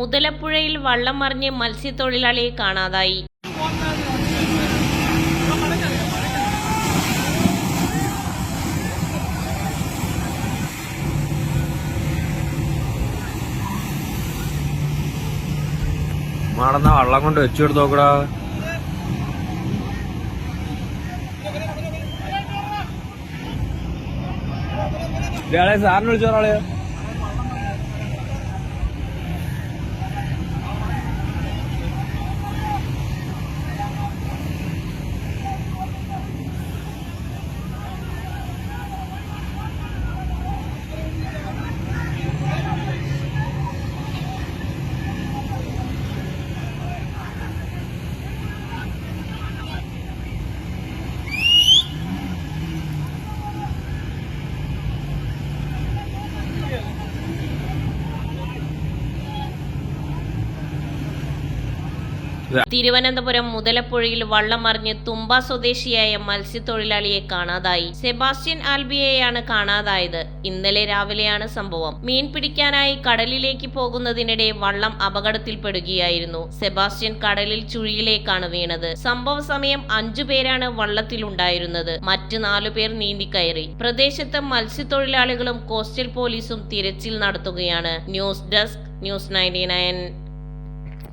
മുതലപ്പുഴയിൽ വള്ളം മറിഞ്ഞ് മത്സ്യത്തൊഴിലാളിയെ കാണാതായി. വള്ളം കൊണ്ട് വെച്ചു കൊടുത്ത് നോക്കടാ. ഇയാളെ സാറിന് വിളിച്ചോളാളെ. തിരുവനന്തപുരം മുതലപ്പുഴയിൽ വള്ളം മറിഞ്ഞ് തുമ്പ സ്വദേശിയായ മത്സ്യത്തൊഴിലാളിയെ കാണാതായി. സെബാസ്റ്റ്യൻ ആൽബിയെയാണ് കാണാതായത്. ഇന്നലെ രാവിലെയാണ് സംഭവം. മീൻ പിടിക്കാനായി കടലിലേക്ക് പോകുന്നതിനിടെ വള്ളം അപകടത്തിൽപ്പെടുകയായിരുന്നു. സെബാസ്റ്റ്യൻ കടലിൽ ചുഴിയിലേക്കാണ് വീണത്. സംഭവ സമയം 5 പേരാണ് വള്ളത്തിലുണ്ടായിരുന്നത്. മറ്റ് 4 പേർ നീന്തിക്കയറി. പ്രദേശത്ത് മത്സ്യത്തൊഴിലാളികളും കോസ്റ്റൽ പോലീസും തിരച്ചിൽ നടത്തുകയാണ്. News desk, news 99.